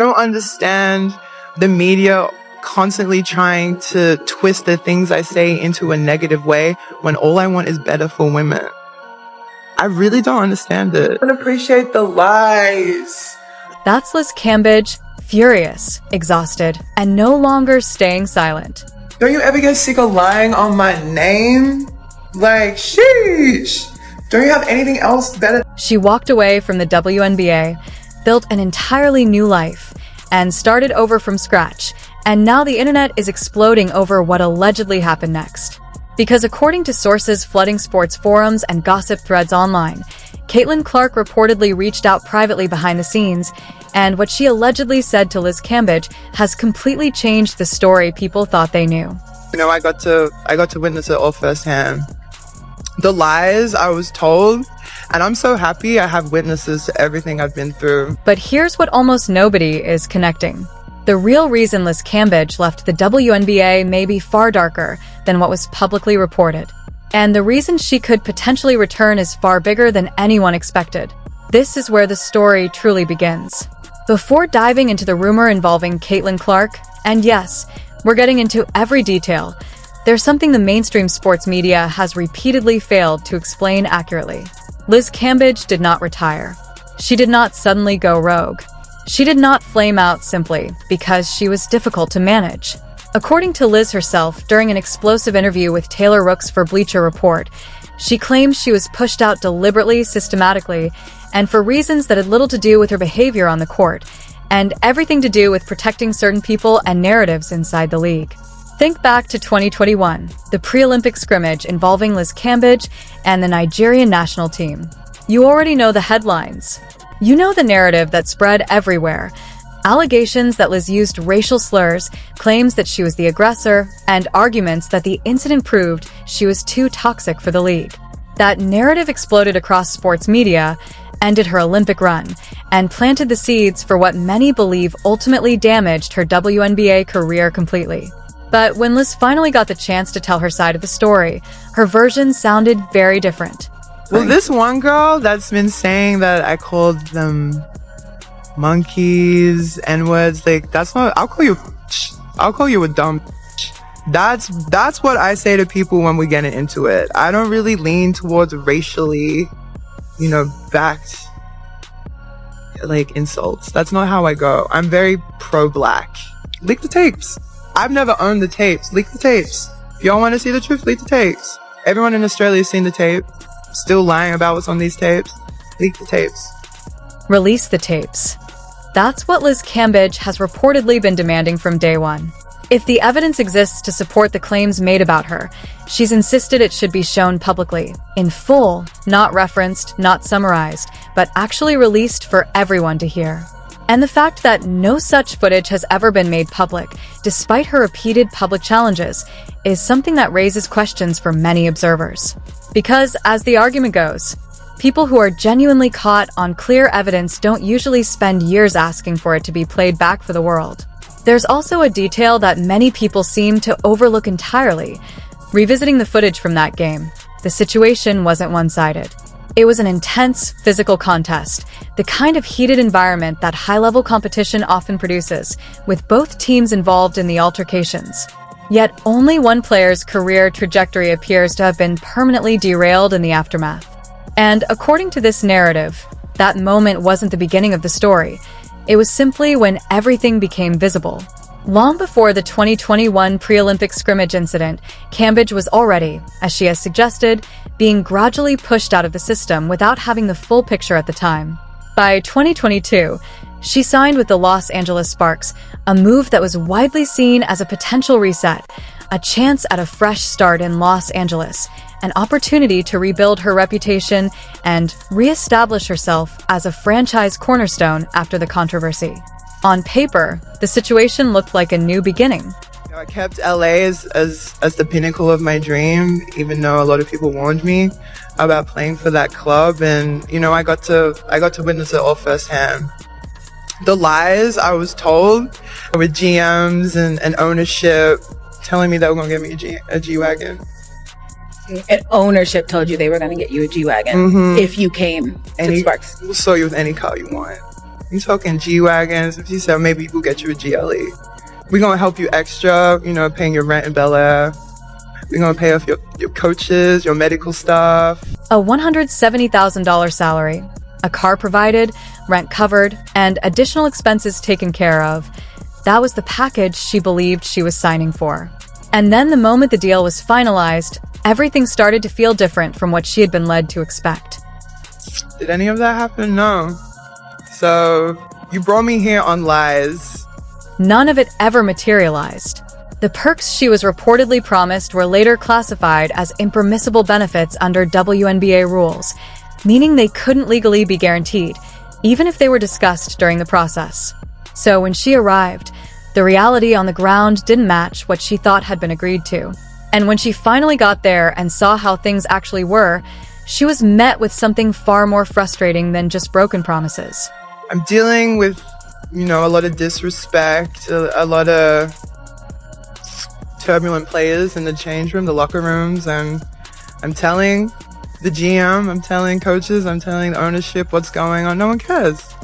I don't understand the media constantly trying to twist the things I say into a negative way when all I want is better for women. I really don't understand it. I don't appreciate the lies. That's Liz Cambage, furious, exhausted, and no longer staying silent. Don't you ever get sick of lying on my name? Like, sheesh. Don't you have anything else better? She walked away from the WNBA, built an entirely new life, and started over from scratch. And now the internet is exploding over what allegedly happened next. Because according to sources flooding sports forums and gossip threads online, Caitlin Clark reportedly reached out privately behind the scenes, and what she allegedly said to Liz Cambage has completely changed the story people thought they knew. You know, I got to witness it all firsthand. The lies I was told, and I'm so happy I have witnesses to everything I've been through. But here's what almost nobody is connecting. The real reason Liz Cambage left the WNBA may be far darker than what was publicly reported. And the reason she could potentially return is far bigger than anyone expected. This is where the story truly begins. Before diving into the rumor involving Caitlin Clark, and yes, we're getting into every detail, there's something the mainstream sports media has repeatedly failed to explain accurately. Liz Cambage did not retire. She did not suddenly go rogue. She did not flame out simply because she was difficult to manage. According to Liz herself, during an explosive interview with Taylor Rooks for Bleacher Report, she claims she was pushed out deliberately, systematically, and for reasons that had little to do with her behavior on the court, and everything to do with protecting certain people and narratives inside the league. Think back to 2021, the pre-Olympic scrimmage involving Liz Cambage and the Nigerian national team. You already know the headlines. You know the narrative that spread everywhere. Allegations that Liz used racial slurs, claims that she was the aggressor, and arguments that the incident proved she was too toxic for the league. That narrative exploded across sports media, ended her Olympic run, and planted the seeds for what many believe ultimately damaged her WNBA career completely. But when Liz finally got the chance to tell her side of the story, her version sounded very different. Well, this one girl that's been saying that I called them monkeys, N-words, like, that's not, I'll call you a dumb. That's what I say to people when we get into it. I don't really lean towards racially, backed, like, insults. That's not how I go. I'm very pro-black. Leak the tapes. I've never owned the tapes. Leak the tapes. If y'all want to see the truth, leak the tapes. Everyone in Australia's seen the tape. Still lying about what's on these tapes. Leak the tapes. Release the tapes. That's what Liz Cambage has reportedly been demanding from day one. If the evidence exists to support the claims made about her, she's insisted it should be shown publicly, in full, not referenced, not summarized, but actually released for everyone to hear. And the fact that no such footage has ever been made public, despite her repeated public challenges, is something that raises questions for many observers. Because, as the argument goes, people who are genuinely caught on clear evidence don't usually spend years asking for it to be played back for the world. There's also a detail that many people seem to overlook entirely. Revisiting the footage from that game, the situation wasn't one-sided. It was an intense physical contest, the kind of heated environment that high-level competition often produces, with both teams involved in the altercations. Yet only one player's career trajectory appears to have been permanently derailed in the aftermath. And according to this narrative, that moment wasn't the beginning of the story. It was simply when everything became visible. Long before the 2021 pre-Olympic scrimmage incident, Cambage was already, as she has suggested, being gradually pushed out of the system without having the full picture at the time. By 2022, she signed with the Los Angeles Sparks, a move that was widely seen as a potential reset, a chance at a fresh start in Los Angeles, an opportunity to rebuild her reputation and re-establish herself as a franchise cornerstone after the controversy. On paper, the situation looked like a new beginning. I kept LA as the pinnacle of my dream, even though a lot of people warned me about playing for that club, and I got to witness it all firsthand. The lies I was told with GMs and ownership telling me that we're gonna get me a G-Wagon. And ownership told you they were going to get you a G-Wagon if you came to Sparks. We'll sell you with any car you want. You talking G-Wagons. If she said, maybe we'll get you a GLE. We're going to help you extra, paying your rent in Bel Air. We're going to pay off your coaches, your medical staff. A $170,000 salary, a car provided, rent covered, and additional expenses taken care of. That was the package she believed she was signing for. And then the moment the deal was finalized, everything started to feel different from what she had been led to expect. Did any of that happen? No. So, you brought me here on lies. None of it ever materialized. The perks she was reportedly promised were later classified as impermissible benefits under WNBA rules, meaning they couldn't legally be guaranteed, even if they were discussed during the process. So when she arrived, the reality on the ground didn't match what she thought had been agreed to. And when she finally got there and saw how things actually were, she was met with something far more frustrating than just broken promises. I'm dealing with, a lot of disrespect, a lot of turbulent players in the change room, the locker rooms, and I'm telling the GM, I'm telling coaches, I'm telling the ownership what's going on. No one cares.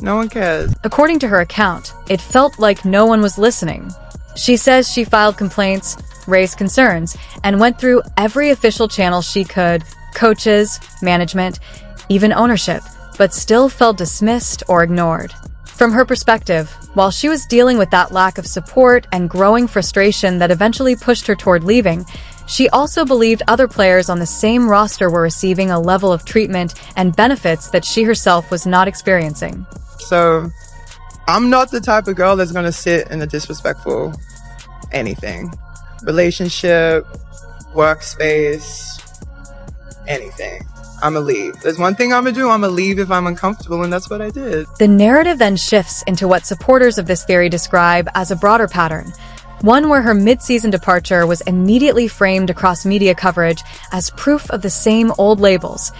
No one cares. According to her account, it felt like no one was listening. She says she filed complaints, raised concerns, and went through every official channel she could, coaches, management, even ownership, but still felt dismissed or ignored. From her perspective, while she was dealing with that lack of support and growing frustration that eventually pushed her toward leaving, she also believed other players on the same roster were receiving a level of treatment and benefits that she herself was not experiencing. So, I'm not the type of girl that's going to sit in a disrespectful anything. Relationship, workspace, anything. I'm gonna leave. There's one thing I'm gonna do. I'm gonna leave if I'm uncomfortable, and that's what I did. The narrative then shifts into what supporters of this theory describe as a broader pattern, one where her mid-season departure was immediately framed across media coverage as proof of the same old labels: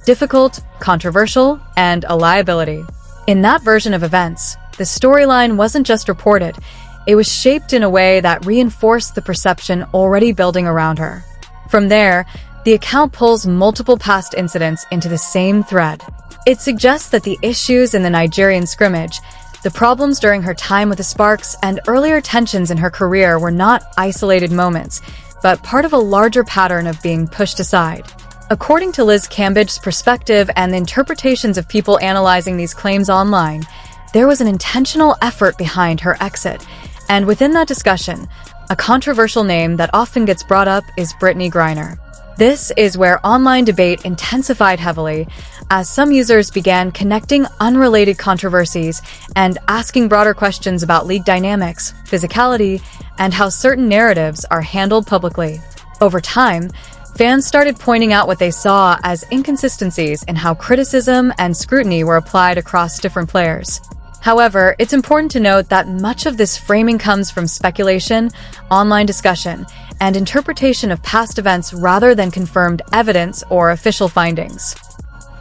difficult, controversial, and a liability. In that version of events, the storyline wasn't just reported, it was shaped in a way that reinforced the perception already building around her. From there, the account pulls multiple past incidents into the same thread. It suggests that the issues in the Nigerian scrimmage, the problems during her time with the Sparks, and earlier tensions in her career were not isolated moments, but part of a larger pattern of being pushed aside. According to Liz Cambage's perspective and the interpretations of people analyzing these claims online, there was an intentional effort behind her exit. And within that discussion, a controversial name that often gets brought up is Brittany Griner. This is where online debate intensified heavily, as some users began connecting unrelated controversies and asking broader questions about league dynamics, physicality, and how certain narratives are handled publicly. Over time, fans started pointing out what they saw as inconsistencies in how criticism and scrutiny were applied across different players. However, it's important to note that much of this framing comes from speculation, online discussion, and interpretation of past events rather than confirmed evidence or official findings.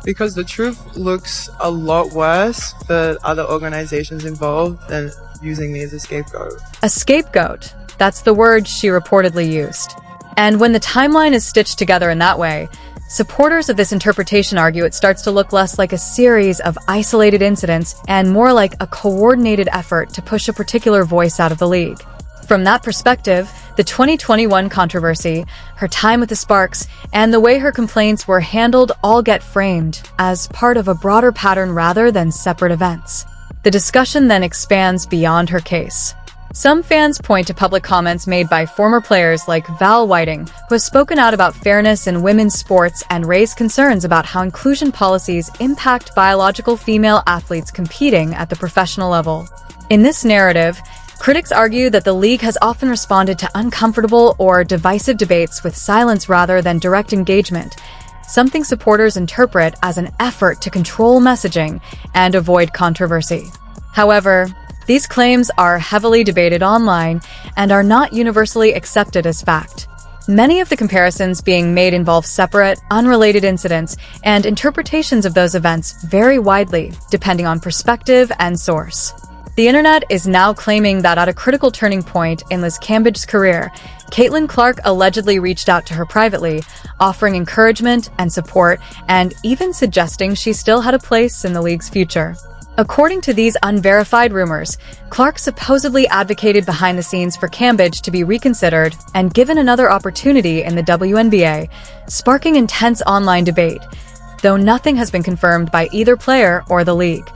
Because the truth looks a lot worse for other organizations involved than using me as a scapegoat. A scapegoat, that's the word she reportedly used. And when the timeline is stitched together in that way, supporters of this interpretation argue it starts to look less like a series of isolated incidents and more like a coordinated effort to push a particular voice out of the league. From that perspective, the 2021 controversy, her time with the Sparks, and the way her complaints were handled all get framed as part of a broader pattern rather than separate events. The discussion then expands beyond her case. Some fans point to public comments made by former players like Val Whiting, who has spoken out about fairness in women's sports and raised concerns about how inclusion policies impact biological female athletes competing at the professional level. In this narrative, critics argue that the league has often responded to uncomfortable or divisive debates with silence rather than direct engagement, something supporters interpret as an effort to control messaging and avoid controversy. However, these claims are heavily debated online and are not universally accepted as fact. Many of the comparisons being made involve separate, unrelated incidents, and interpretations of those events vary widely, depending on perspective and source. The internet is now claiming that at a critical turning point in Liz Cambage's career, Caitlin Clark allegedly reached out to her privately, offering encouragement and support, and even suggesting she still had a place in the league's future. According to these unverified rumors, Clark supposedly advocated behind the scenes for Cambage to be reconsidered and given another opportunity in the WNBA, sparking intense online debate, though nothing has been confirmed by either player or the league.